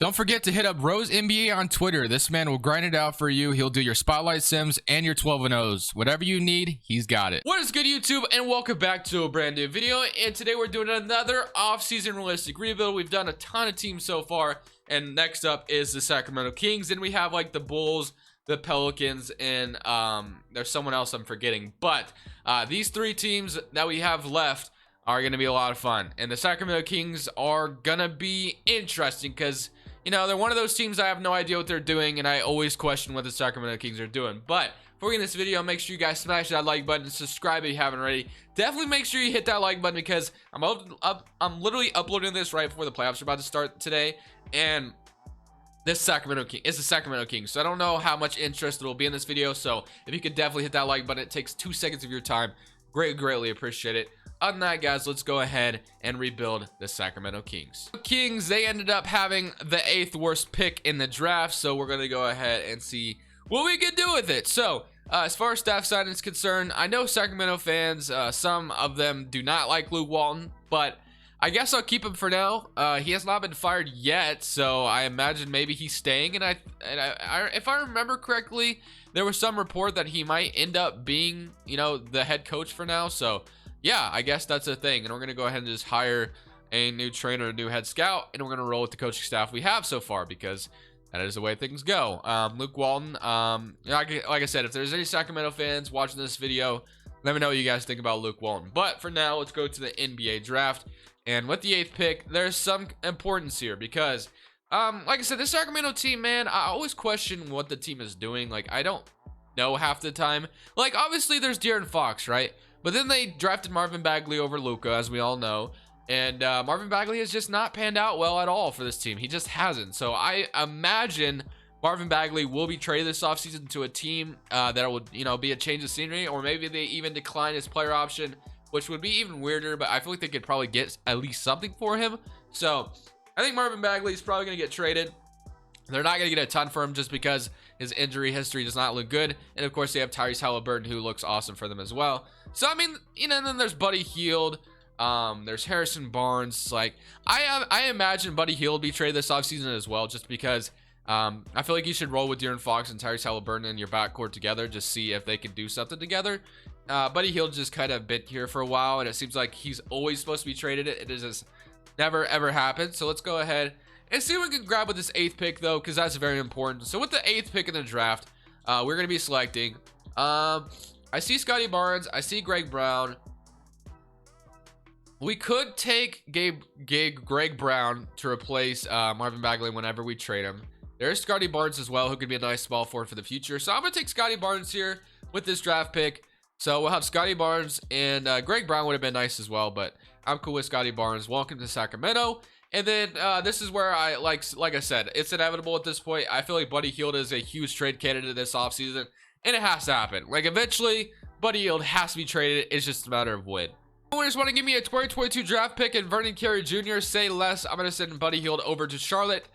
Don't forget to hit up Rose NBA on Twitter. This man will grind it out for you. He'll do your spotlight sims and your 12 and O's. Whatever you need, he's got it. What is good, YouTube? And welcome back to a brand new video. And today we're doing another off-season realistic rebuild. We've done a ton of teams so far. And next up is the Sacramento Kings. And we have like the Bulls, the Pelicans, and there's someone else I'm forgetting. But these three teams that we have left are going to be a lot of fun. And the Sacramento Kings are going to be interesting because, you know, they're one of those teams I have no idea what they're doing, and I always question what the Sacramento Kings are doing. But before we get in this video, make sure you guys smash that like button and subscribe if you haven't already. Definitely make sure you hit that like button because I'm literally uploading this right before the playoffs are about to start today, and this Sacramento King is the Sacramento Kings. So I don't know how much interest there will be in this video. So if you could definitely hit that like button, it takes 2 seconds of your time. Greatly appreciate it. Other than that, guys, let's go ahead and rebuild the Sacramento Kings. Kings, they ended up having the 8th worst pick in the draft, so we're going to go ahead and see what we can do with it. So, as far as staff signing is concerned, I know Sacramento fans, some of them do not like Luke Walton, but I guess I'll keep him for now. He has not been fired yet, so I imagine maybe he's staying, and if I remember correctly, there was some report that he might end up being, you know, the head coach for now, so yeah, I guess that's a thing. And we're going to go ahead and just hire a new trainer, a new head scout, and we're going to roll with the coaching staff we have so far because that is the way things go. Luke Walton, like I said, if there's any Sacramento fans watching this video, let me know what you guys think about Luke Walton. But for now, let's go to the NBA draft. And with the 8th pick, there's some importance here because, like I said, this Sacramento team, man, I always question what the team is doing. Like, I don't know half the time. Like, obviously, there's De'Aaron Fox, right? But then they drafted Marvin Bagley over Luka, as we all know. And Marvin Bagley has just not panned out well at all for this team. He just hasn't. So I imagine Marvin Bagley will be traded this offseason to a team that would, you know, be a change of scenery. Or maybe they even decline his player option, which would be even weirder. But I feel like they could probably get at least something for him. So I think Marvin Bagley is probably going to get traded. They're not going to get a ton for him just because his injury history does not look good. And, of course, they have Tyrese Halliburton, who looks awesome for them as well. So, I mean, you know, and then there's Buddy Hield. There's Harrison Barnes. Like, I imagine Buddy Hield will be traded this offseason as well just because I feel like you should roll with De'Aaron Fox and Tyrese Halliburton in your backcourt together. Just see if they can do something together. Buddy Hield just kind of been here for a while, and it seems like he's always supposed to be traded. It just never, ever happened. So, let's go ahead and see what we can grab with this 8th pick, though, because that's very important. So with the 8th pick in the draft, we're going to be selecting. I see Scotty Barnes. I see Greg Brown. We could take Greg Brown to replace Marvin Bagley whenever we trade him. There's Scotty Barnes as well, who could be a nice small forward for the future. So I'm going to take Scotty Barnes here with this draft pick. So we'll have Scotty Barnes, and Greg Brown would have been nice as well, but I'm cool with Scotty Barnes. Welcome to Sacramento. And then this is where I like I said, it's inevitable at this point. I feel like Buddy Hield is a huge trade candidate this offseason, and it has to happen. Like, eventually, Buddy Hield has to be traded. It's just a matter of when. Owners want to give me a 2022 draft pick and Vernon Carey Jr. Say less. I'm going to send Buddy Hield over to Charlotte.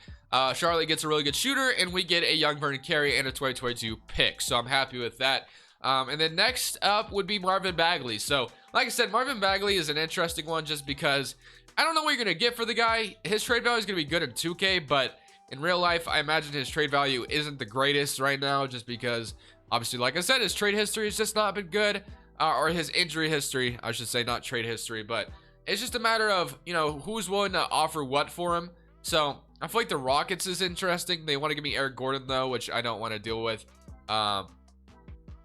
Charlotte gets a really good shooter, and we get a young Vernon Carey and a 2022 pick. So I'm happy with that. And then next up would be Marvin Bagley. So, like I said, Marvin Bagley is an interesting one just because I don't know what you're going to get for the guy. His trade value is going to be good in 2K, but in real life, I imagine his trade value isn't the greatest right now just because, obviously, like I said, his trade history has just not been good, or his injury history, I should say, not trade history, but it's just a matter of, you know, who's willing to offer what for him. So I feel like the Rockets is interesting. They want to give me Eric Gordon, though, which I don't want to deal with.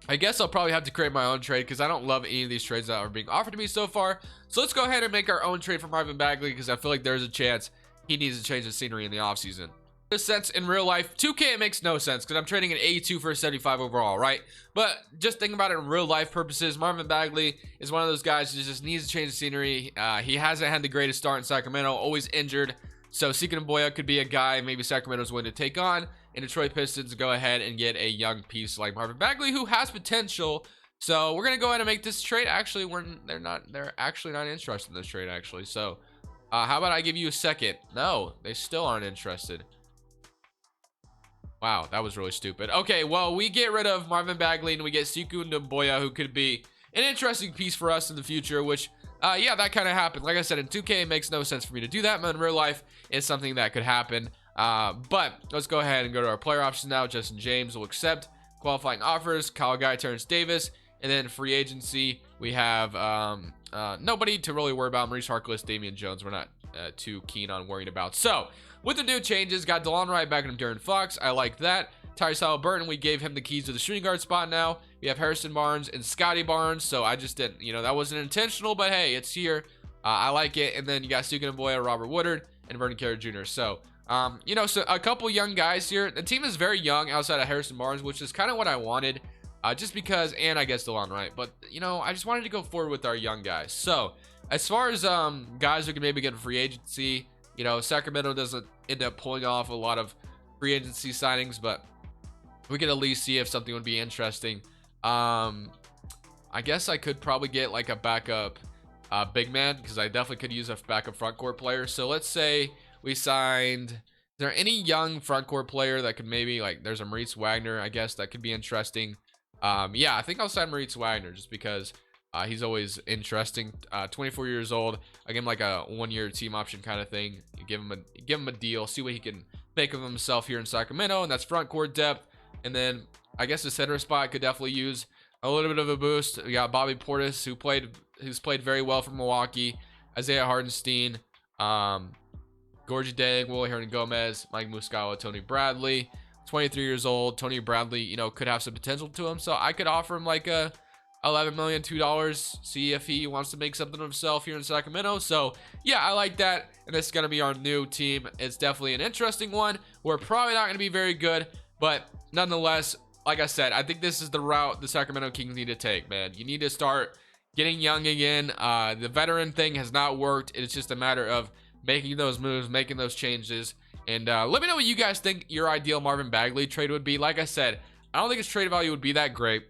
I guess I'll probably have to create my own trade because I don't love any of these trades that are being offered to me so far. So let's go ahead and make our own trade for Marvin Bagley because I feel like there's a chance he needs to change the scenery in the offseason. This sense in real life, 2K, it makes no sense because I'm trading an 82 for a 75 overall, right? But just thinking about it in real life purposes, Marvin Bagley is one of those guys who just needs to change the scenery. He hasn't had the greatest start in Sacramento, always injured. So Sika Boya could be a guy maybe Sacramento's willing to take on. And Detroit Pistons go ahead and get a young piece like Marvin Bagley, who has potential. So we're gonna go ahead and make this trade. Actually, they're actually not interested in this trade, actually. So how about I give you a second? No, they still aren't interested. Wow, that was really stupid. Okay, well, we get rid of Marvin Bagley and we get Sekou Doumbouya, who could be an interesting piece for us in the future, which yeah, that kind of happened. Like I said, in 2K, it makes no sense for me to do that, but in real life, it's something that could happen. But let's go ahead and go to our player options now. Justin James will accept qualifying offers. Kyle Guy, Terrence Davis. And then free agency, we have nobody to really worry about. Maurice Harkless, Damian Jones, we're not too keen on worrying about. So with the new changes, got DeLon Wright back in Darren Fox. I like that. Tyrese Halliburton, we gave him the keys to the shooting guard spot now. We have Harrison Barnes and Scotty Barnes. So I just didn't, that wasn't intentional, but hey, it's here. I like it. And then you got Suka Naboya, Robert Woodard, and Vernon Carey Jr. So, so a couple young guys here. The team is very young outside of Harrison Barnes, which is kind of what I wanted. Just because, and I guess DeLon Wright, but I just wanted to go forward with our young guys. So as far as guys who can maybe get a free agency, Sacramento doesn't end up pulling off a lot of free agency signings, but we could at least see if something would be interesting. I guess I could probably get like a backup big man, because I definitely could use a backup front court player. So let's say we signed, is there any young front court player that could maybe, like, there's a Moritz Wagner, I guess that could be interesting. Yeah, I think I'll sign Moritz Wagner just because he's always interesting. 24 years old. I give him like a 1-year team option kind of thing. You give him a deal, see what he can make of himself here in Sacramento, and that's front court depth. And then I guess the center spot could definitely use a little bit of a boost. We got Bobby Portis, who's played very well for Milwaukee. Isaiah Hardenstein, Gorgie Dang, Willie Hernan-Gomez, Mike Muscala, Tony Bradley. 23 years old. Tony Bradley, could have some potential to him. So I could offer him like a $11 million, $2, see if he wants to make something of himself here in Sacramento. So yeah, I like that. And this is going to be our new team. It's definitely an interesting one. We're probably not going to be very good, but nonetheless, like I said, I think this is the route the Sacramento Kings need to take, man. You need to start getting young again. The veteran thing has not worked. It's just a matter of making those moves, making those changes. And let me know what you guys think your ideal Marvin Bagley trade would be. Like I said, I don't think his trade value would be that great.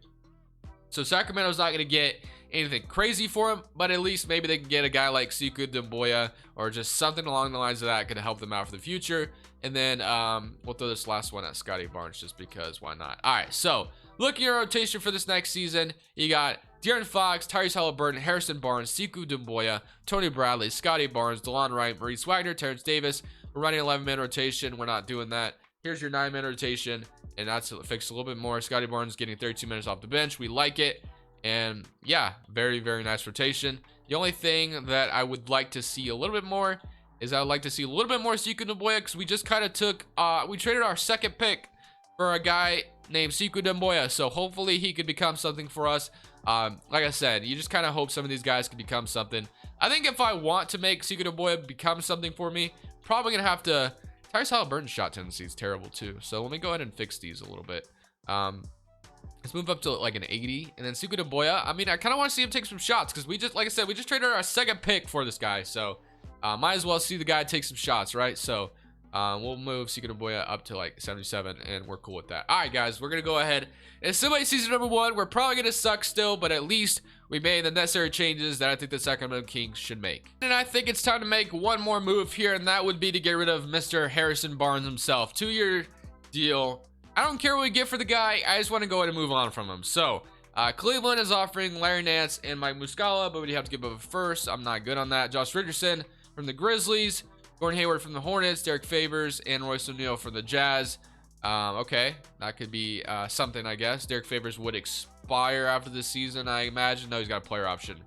So Sacramento's not going to get anything crazy for him, but at least maybe they can get a guy like Sekou Doumbouya or just something along the lines of that could help them out for the future. And then we'll throw this last one at Scotty Barnes just because why not? All right, so looking at rotation for this next season, you got De'Aaron Fox, Tyrese Halliburton, Harrison Barnes, Sekou Doumbouya, Tony Bradley, Scotty Barnes, DeLon Wright, Maurice Wagner, Terrence Davis. We're running 11-man rotation. We're not doing that. Here's your 9-man rotation, and that's fixed a little bit more. Scotty Barnes getting 32 minutes off the bench. We like it. And yeah, very, very nice rotation. The only thing that I would like to see a little bit more is I would like to see a little bit more Sekou Doumbouya, because we just kind of took, we traded our second pick for a guy named Sekou Doumbouya. So hopefully he could become something for us. Like I said, you just kind of hope some of these guys can become something. I think if I want to make Sekou Doumbouya become something for me, probably gonna have to. Tyrese Halliburton's shot tendency is terrible too, so let me go ahead and fix these a little bit. Let's move up to like an 80, and then Sekou Doumbouya. I mean, I kind of want to see him take some shots, because we just, like I said, we just traded our second pick for this guy, so might as well see the guy take some shots, right? So we'll move Sekou Doumbouya up to like 77, and we're cool with that. All right, guys, we're gonna go ahead and simulate season number 1. We're probably gonna suck still, but at least we made the necessary changes that I think the Sacramento Kings should make. And I think it's time to make one more move here, and that would be to get rid of Mr. Harrison Barnes himself. 2-year deal. I don't care what we get for the guy. I just want to go ahead and move on from him. So Cleveland is offering Larry Nance and Mike Muscala, but we'd have to give up a first. I'm not good on that. Josh Richardson from the Grizzlies, Gordon Hayward from the Hornets, Derek Favors, and Royce O'Neal from the Jazz. Okay, that could be something, I guess. Derek Favors would expire after this season, I imagine. No, he's got a player option.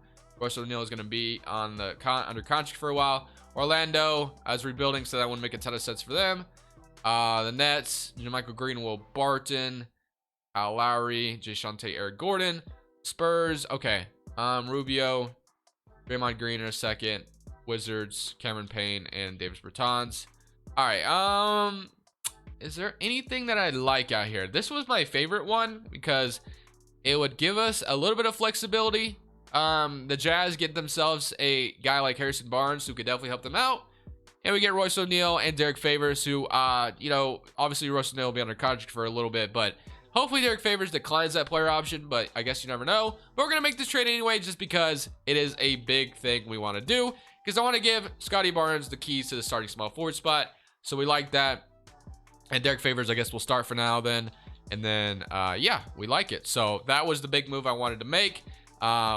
Royce O'Neal is going to be on the under contract for a while. Orlando is rebuilding, so that wouldn't make a ton of sense for them. The Nets, Michael Green, Will Barton, Kyle Lowry, Jay Shante, Eric Gordon. Spurs, okay. Rubio, Draymond Green in a second. Wizards, Cameron Payne, and Davis Bertans. All right, is there anything that I like out here? This was my favorite one because it would give us a little bit of flexibility. The Jazz get themselves a guy like Harrison Barnes who could definitely help them out. And we get Royce O'Neal and Derek Favors, who, obviously Royce O'Neal will be under contract for a little bit, but hopefully Derek Favors declines that player option, but I guess you never know. But we're going to make this trade anyway, just because it is a big thing we want to do, because I want to give Scotty Barnes the keys to the starting small forward spot. So we like that. And Derek Favors, I guess we'll start for now then. And then, yeah, we like it. So that was the big move I wanted to make.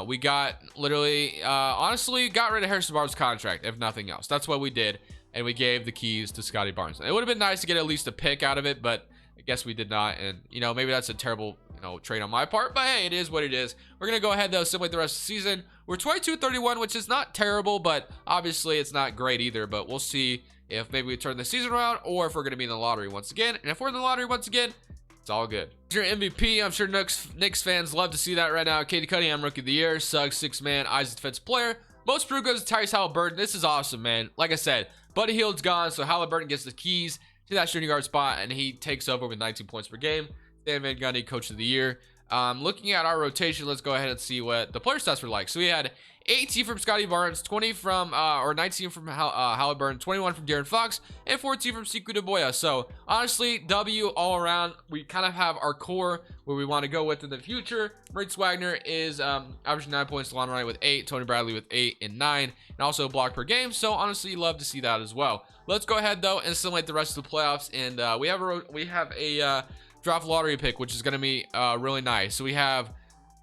We got literally, honestly, got rid of Harrison Barnes' contract, if nothing else. That's what we did. and we gave the keys to Scotty Barnes. It would have been nice to get at least a pick out of it, but I guess we did not. And, you know, maybe that's a terrible, you know, trade on my part, but hey, it is what it is. We're going to go ahead, though, simulate the rest of the season. We're 22-31, which is not terrible, but obviously it's not great either. But we'll see if maybe we turn the season around or if we're going to be in the lottery once again. And if we're in the lottery once again, it's all good. Your MVP, I'm sure Knicks fans love to see that right now. Katie Cunningham, Rookie of the Year. Suggs, 6th man. Isaac, Defensive Player. Most improved goes to Tyrese Halliburton. This is awesome, man. Like I said, Buddy Hield's gone, so Halliburton gets the keys to that shooting guard spot, and he takes over with 19 points per game. Dan Van Gundy, Coach of the Year. Looking at our rotation, let's go ahead and see what the player stats were like. So we had 18 from Scotty Barnes, 20 from, or 19 from Halliburton, 21 from De'Aaron Fox, and 14 from Sekou Doumbouya. So honestly, W all around. We kind of have our core where we want to go with in the future. Moritz Wagner is averaging 9 points, DeLon Wright with 8, Tony Bradley with 8 and 9, and also a block per game. So honestly, love to see that as well. Let's go ahead though and simulate the rest of the playoffs, and we have a draft lottery pick, which is going to be really nice. So we have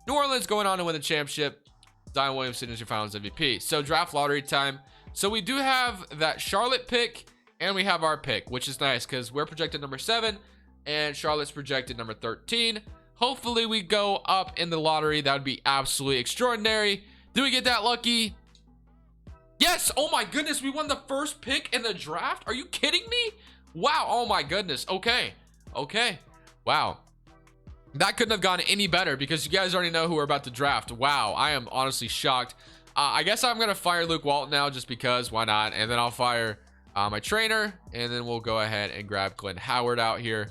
New Orleans going on to win the championship. Zion Williamson is your finals MVP. So draft lottery time. So we do have that Charlotte pick, and we have our pick, which is nice because we're projected number 7 and Charlotte's projected number 13. Hopefully we go up in the lottery. That would be absolutely extraordinary. Do we get that lucky? Yes. Oh my goodness, we won the first pick in the draft. Are you kidding me? Wow. Oh my goodness. Okay. Wow. That couldn't have gone any better because you guys already know who we're about to draft. Wow, I am honestly shocked. I guess I'm going to fire Luke Walton now just because, why not? And then I'll fire my trainer, and then we'll go ahead and grab Glenn Howard out here.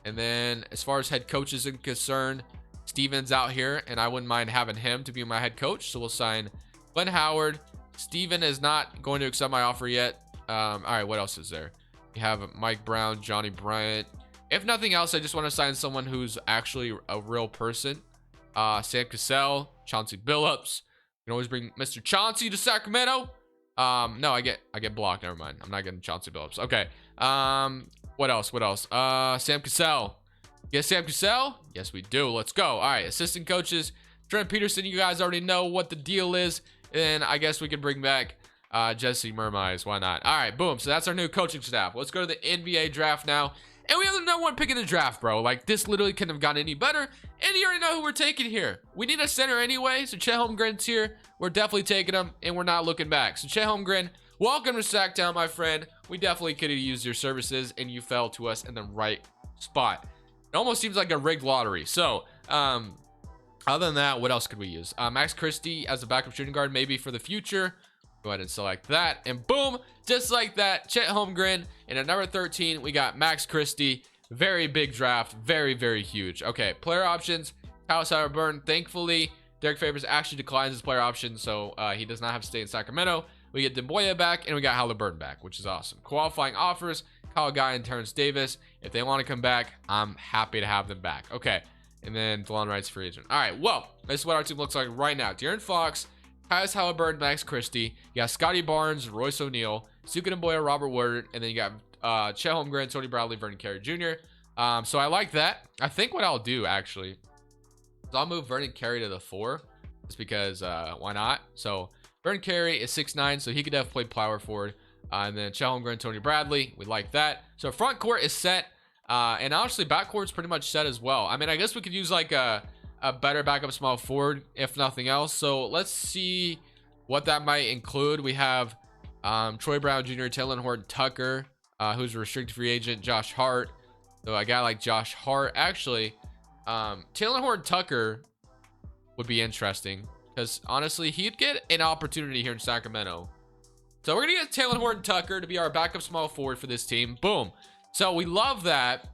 And then as far as head coaches are concerned, Steven's out here, and I wouldn't mind having him to be my head coach. So we'll sign Glenn Howard. Steven is not going to accept my offer yet. All right, what else is there? We have Mike Brown, Johnny Bryant. If nothing else, I just want to sign someone who's actually a real person. Sam Cassell, Chauncey Billups. You can always bring Mr. Chauncey to Sacramento. No, I get blocked. Never mind. I'm not getting Chauncey Billups. Okay. What else? Sam Cassell. Yes, Sam Cassell? Yes, we do. Let's go. All right, assistant coaches. Trent Peterson, you guys already know what the deal is. And I guess we can bring back Jesse Mermise. Why not? All right, boom. So that's our new coaching staff. Let's go to the NBA draft now. And we have the number 1 pick in the draft, bro. Like, this literally couldn't have gotten any better. And you already know who we're taking here. We need a center anyway, so Chet Holmgren's here. We're definitely taking him, and we're not looking back. So Chet Holmgren, welcome to Sacktown, my friend. We definitely could have used your services, and you fell to us in the right spot. It almost seems like a rigged lottery. So, other than that, what else could we use? Max Christie as a backup shooting guard, maybe for the future. Go ahead and select that, and boom, just like that, Chet Holmgren. And at number 13, we got Max Christie. Very big draft, very, very huge. Okay, player options, Tyrese Halliburton. Thankfully, Derek Favors actually declines his player option, so he does not have to stay in Sacramento. We get Doumbouya back, and we got Halliburton back, which is awesome. Qualifying offers, Kyle Guy and Terrence Davis. If they want to come back, I'm happy to have them back. Okay, and then DeLon Wright's free agent. All right, well, this is what our team looks like right now. De'Aaron Fox, Tyrese Halliburton, Max Christie. You got Scotty Barnes, Royce O'Neal, Sekou Doumbouya, Robert Woodard, and then you got Chet Holmgren, Tony Bradley, Vernon Carey Jr. So I like that. I think what I'll do actually is I'll move Vernon Carey to the 4, just because why not? So Vernon Carey is 6'9", so he could definitely play power forward. And then Chet Holmgren, Tony Bradley, we like that. So front court is set, and honestly back court's pretty much set as well. I mean, I guess we could use like a better backup small forward if nothing else. So let's see what that might include. We have Troy Brown Jr., Taylor Horton Tucker, who's a restricted free agent, Josh Hart. So a guy like Josh Hart, actually, Taylor Horton Tucker would be interesting because honestly, he'd get an opportunity here in Sacramento. So we're gonna get Taylor Horton Tucker to be our backup small forward for this team. Boom. So we love that.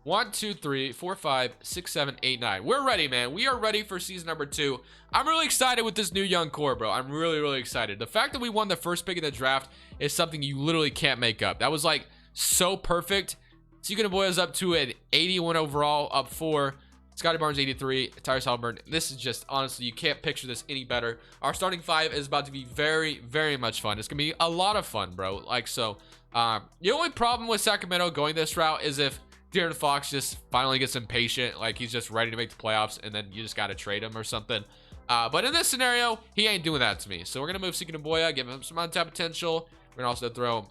1, 2, 3, 4, 5, 6, 7, 8, 9. We're ready, man. We are ready for season number 2. I'm really excited with this new young core, bro. I'm really, really excited. The fact that we won the first pick in the draft is something you literally can't make up. That was like so perfect. Sekou Doumbouya is up to an 81 overall, up 4. Scotty Barnes 83, Tyrese Halliburton. This is just, honestly, you can't picture this any better. Our starting 5 is about to be very, very much fun. It's gonna be a lot of fun, bro. Like, so the only problem with Sacramento going this route is if De'Aaron Fox just finally gets impatient, like he's just ready to make the playoffs, and then you just got to trade him or something. But in this scenario, he ain't doing that to me. So we're going to move Sekou Doumbouya, give him some untapped potential. We're going to also throw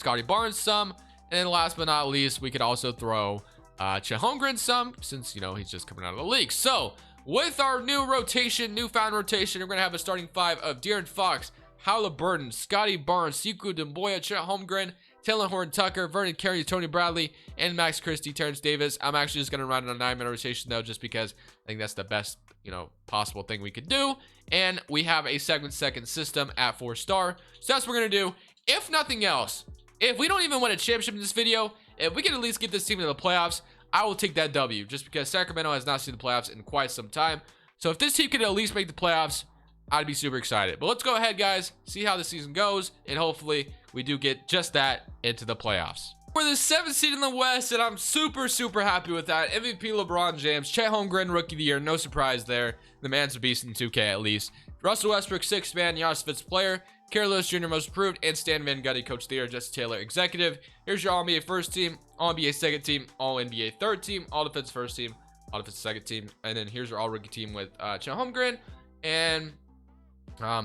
Scotty Barnes some. And then last but not least, we could also throw Chet Holmgren some, since, you know, he's just coming out of the league. So with our newfound rotation, we're going to have a starting 5 of De'Aaron Fox, Halliburton, Scotty Barnes, Sekou Doumbouya, Chet Holmgren, Taylor Horton-Tucker, Vernon Carey, Tony Bradley, and Max Christie, Terrence Davis. I'm actually just going to run a 9-man rotation, though, just because I think that's the best, you know, possible thing we could do. And we have a second system at 4-star. So that's what we're going to do. If nothing else, if we don't even win a championship in this video, if we can at least get this team to the playoffs, I will take that W, just because Sacramento has not seen the playoffs in quite some time. So if this team could at least make the playoffs, I'd be super excited. But let's go ahead, guys, see how the season goes, and hopefully we do get just that into the playoffs. We're the 7th seed in the West, and I'm super happy with that. MVP LeBron James, Chet Holmgren, Rookie of the Year, no surprise there. The man's a beast in 2K at least. Russell Westbrook, 6th man, Giannis Fitz player, Kerry Lewis Jr. most improved, and Stan Van Gundy, Coach of the Year, Justin Taylor executive. Here's your All-NBA first team, All-NBA second team, All-NBA third team, All-Defense first team, All-Defense second team, and then here's your All-Rookie team with Chet Holmgren, and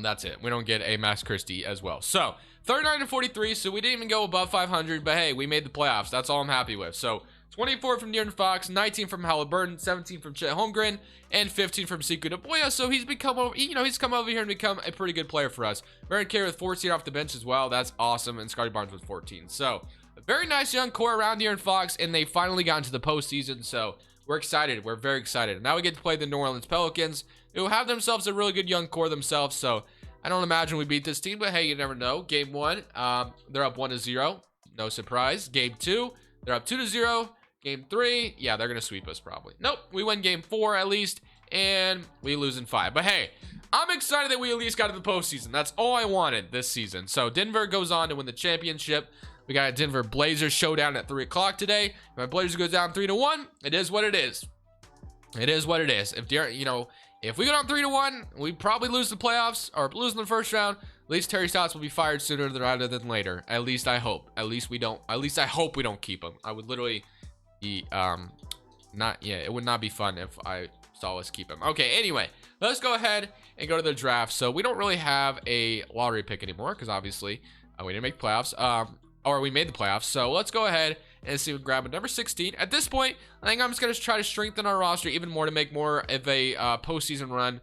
that's it. We don't get a Max Christie as well. So 39 and 43, so we didn't even go above 500, but hey, we made the playoffs. That's all I'm happy with. So 24 from De'Aaron Fox, 19 from Halliburton, 17 from Chet Holmgren, and 15 from Sekou Doumbouya. So he's become over, you know, he's come over here and become a pretty good player for us. Vernon Carey with 14 off the bench as well. That's awesome. And Scotty Barnes with 14. So a very nice young core around De'Aaron Fox, and they finally got into the postseason. So we're excited. We're very excited. Now we get to play the New Orleans Pelicans, who have themselves a really good young core themselves. So I don't imagine we beat this team, but hey, you never know. Game 1, they're up 1-0. No surprise. Game 2, they're up 2-0. Game 3, yeah, they're gonna sweep us probably. Nope, we win game 4 at least, and we lose in 5. But hey, I'm excited that we at least got to the postseason. That's all I wanted this season. So Denver goes on to win the championship. We got a Denver Blazers showdown at 3 o'clock today. If my Blazers goes down 3-1, it is what it is. It is what it is. If you know, if we go down 3-1, we probably lose the playoffs or lose in the first round. At least Terry Stotts will be fired sooner rather than later. At least I hope. At least I hope we don't keep him. I would literally be it would not be fun if I saw us keep him. Okay, anyway, let's go ahead and go to the draft. So we don't really have a lottery pick anymore because obviously we didn't make the playoffs. Or we made the playoffs. So let's go ahead and see if we can grab a number 16. At this point, I think I'm just going to try to strengthen our roster even more to make more of a postseason run.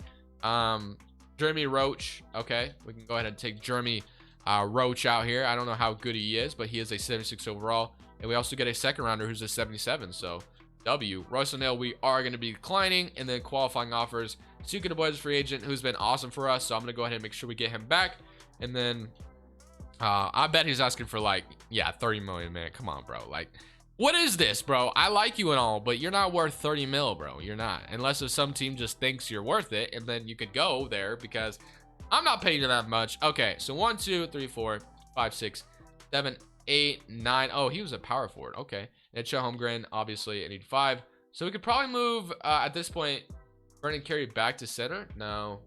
Jeremy Roach. Okay, we can go ahead and take Jeremy Roach out here. I don't know how good he is, but he is a 76 overall. And we also get a second rounder who's a 77. So W. Russell Nail, we are going to be declining. And then qualifying offers. Sekou Doumbouya is a free agent who's been awesome for us. So I'm going to go ahead and make sure we get him back. And then I bet he's asking for like, yeah, 30 million, man. Come on, bro. Like, what is this, bro? I like you and all, but you're not worth 30 mil, bro. You're not. Unless if some team just thinks you're worth it, and then you could go there because I'm not paying you that much. Okay, so 1, 2, 3, 4, 5, 6, 7, 8, 9. Oh, he was a power forward. Okay. And Chet Holmgren, obviously, at 85. So we could probably move, at this point, Vernon Carey back to center. No.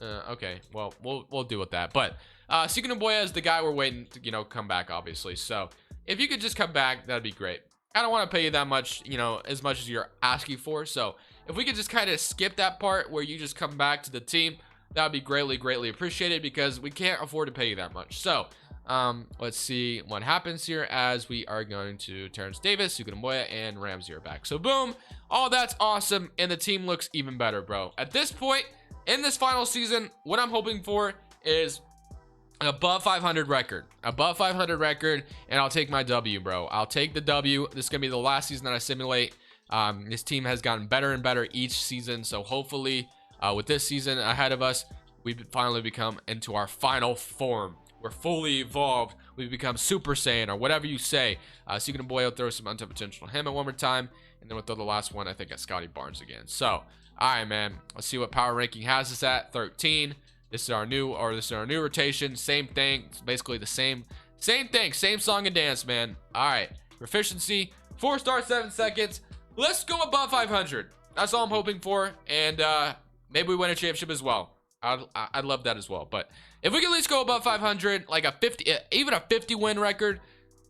Okay. Well, we'll deal with that. But Sekou Doumbouya is the guy we're waiting to, you know, come back, obviously. So if you could just come back, that'd be great. I don't want to pay you that much, you know, as much as you're asking for. So if we could just kind of skip that part where you just come back to the team, that would be greatly appreciated because we can't afford to pay you that much. So let's see what happens here as we are going to Terrence Davis, Sekou Doumbouya, and Ramsey are back. So boom, all that's awesome, and the team looks even better, bro. At this point in this final season, what I'm hoping for is above 500 record, and I'll take my W, bro. I'll take the W. This is gonna be the last season that I simulate. This team has gotten better and better each season, so hopefully with this season ahead of us, we've finally become into our final form. We're fully evolved. We've become Super Saiyan or whatever you say. Sekou Doumbouya will throw some untapped potential on him at one more time, and then we'll throw the last one, I think, at Scotty Barnes again. So all right, man, let's see what power ranking has us at 13. This is our new rotation. Same thing. It's basically the same thing. Same song and dance, man. All right. Proficiency, 4-star, 7 seconds. Let's go above 500. That's all I'm hoping for. And maybe we win a championship as well. I'd love that as well. But if we can at least go above 500, like a 50, even a 50 win record,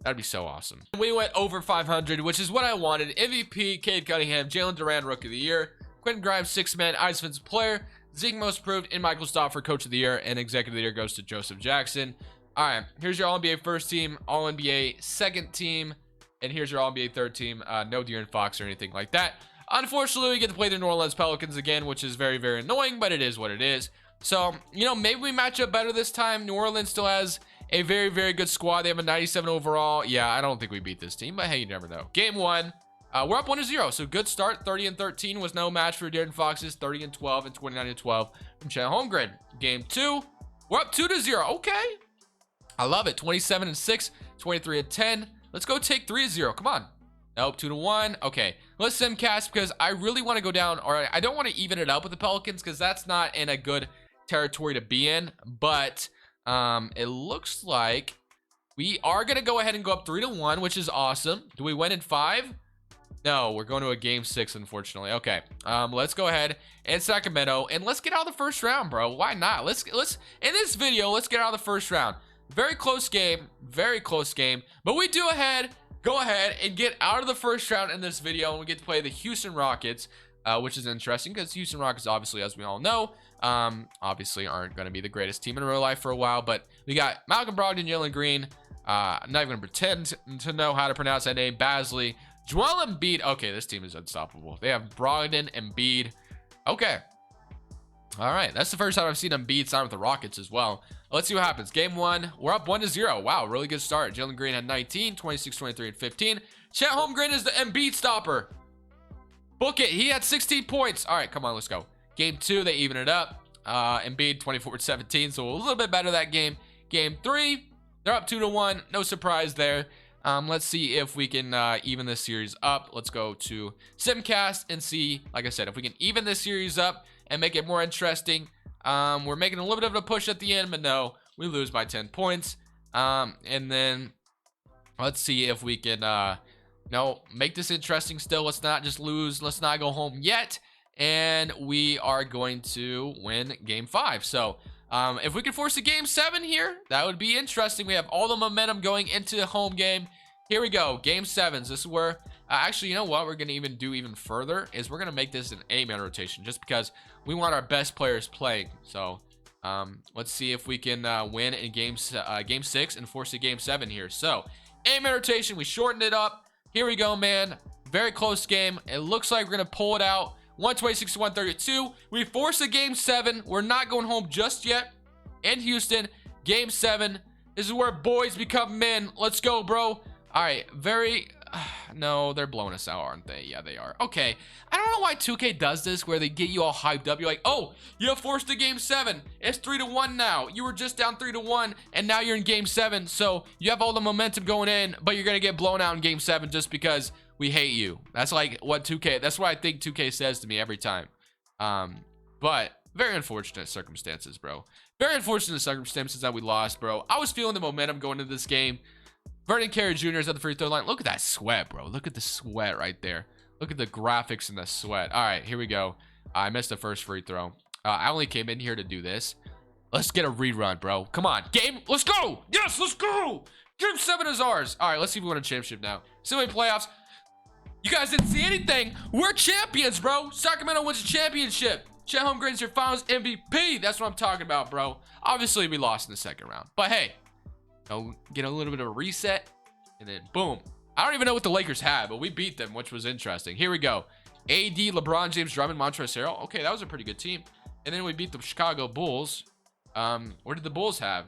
that'd be so awesome. We went over 500, which is what I wanted. MVP, Cade Cunningham, Jalen Duran, Rookie of the Year, Quentin Grimes, 6th man, Defensive Player, Zeke most improved, and Michael Stofford, Coach of the Year, and Executive of the Year goes to Joseph Jackson. All right, here's your All-NBA first team, All-NBA second team, and here's your All-NBA third team. No De'Aaron Fox or anything like that. Unfortunately, we get to play the New Orleans Pelicans again, which is very, very annoying, but it is what it is. So, you know, maybe we match up better this time. New Orleans still has a very, very good squad. They have a 97 overall. Yeah, I don't think we beat this team, but hey, you never know. Game 1, we're up 1-0, so good start. 30-13 was no match for De'Aaron Fox's 30-12 and 29-12 from Chet Holmgren. Game 2, we're up 2-0. Okay, I love it. 27-6, 23-10. Let's go take 3-0. Come on. Nope, 2-1. Okay, let's simcast because I really want to go down, or I don't want to even it up with the Pelicans because that's not in a good territory to be in. But it looks like we are going to go ahead and go up 3-1, which is awesome. Do we win in 5? No, we're going to a game 6, unfortunately. Okay, let's go ahead and Sacramento, and let's get out of the first round, bro. Why not? Let's in this video, let's get out of the first round. Very close game, but we do go ahead and get out of the first round in this video, and we get to play the Houston Rockets, which is interesting because Houston Rockets, obviously, as we all know, obviously aren't going to be the greatest team in real life for a while, but we got Malcolm Brogdon, Jalen Green, I'm not even going to pretend to know how to pronounce that name, Basley, Joel Embiid. Okay, this team is unstoppable. They have Brogdon, Embiid. Okay. All right, that's the first time I've seen Embiid sign with the Rockets as well. Let's see what happens. Game 1, we're up 1-0. Wow, really good start. Jalen Green had 19, 26, 23, and 15. Chet Holmgren is the Embiid stopper. Book it. He had 16 points. All right, come on, let's go. Game 2, they even it up. Embiid 24-17, so a little bit better that game. Game 3, they're up 2-1. No surprise there. Let's see if we can even this series up. Let's go to Simcast and see, like I said, if we can even this series up and make it more interesting. We're making a little bit of a push at the end, but no, we lose by 10 points. And then let's see if we can, make this interesting still. Let's not just lose. Let's not go home yet. And we are going to win game 5. So, if we can force a game 7 here, that would be interesting. We have all the momentum going into the home game. Here we go, game 7s. This is where, actually, you know what? We're going to even do even further is we're going to make this an 8-man rotation just because we want our best players playing. So, let's see if we can win in game 6 and force a game 7 here. So, 8-man rotation. We shortened it up. Here we go, man. Very close game. It looks like we're going to pull it out. 126-132. We force a game 7. We're not going home just yet. In Houston, game 7. This is where boys become men. Let's go, bro. All right, no, they're blowing us out, aren't they? Yeah, they are. Okay, I don't know why 2K does this, where they get you all hyped up. You're like, oh, you have forced a game 7. It's 3-1 now. You were just down 3-1, and now you're in game 7. So you have all the momentum going in, but you're gonna get blown out in game 7 just because we hate you. That's like what 2K. That's what I think 2K says to me every time. But very unfortunate circumstances, bro. Very unfortunate circumstances that we lost, bro. I was feeling the momentum going into this game. Vernon Carey Jr. is at the free throw line. Look at that sweat, bro. Look at the sweat right there. Look at the graphics and the sweat. All right, here we go. I missed the first free throw. I only came in here to do this. Let's get a rerun, bro. Come on, game. Let's go. Yes, let's go. Game 7 is ours. All right, let's see if we win a championship now. Semi playoffs. You guys didn't see anything. We're champions, bro. Sacramento wins a championship. Chet Holmgren's your finals MVP. That's what I'm talking about, bro. Obviously, we lost in the second round. But hey, get a little bit of a reset. And then, boom. I don't even know what the Lakers had, but we beat them, which was interesting. Here we go. AD, LeBron James, Drummond, Montrezl Harrell. Okay, that was a pretty good team. And then we beat the Chicago Bulls. What did the Bulls have?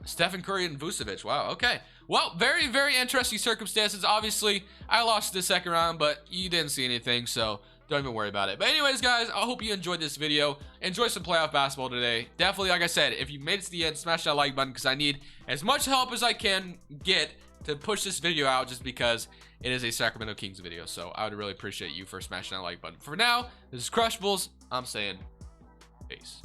Stephen Curry and Vucevic. Wow, okay. Well, very, very interesting circumstances. Obviously, I lost the second round, but you didn't see anything, so don't even worry about it. But anyways, guys, I hope you enjoyed this video. Enjoy some playoff basketball today. Definitely, like I said, if you made it to the end, smash that like button because I need as much help as I can get to push this video out just because it is a Sacramento Kings video. So I would really appreciate you for smashing that like button. For now, this is Crushables. I'm saying peace.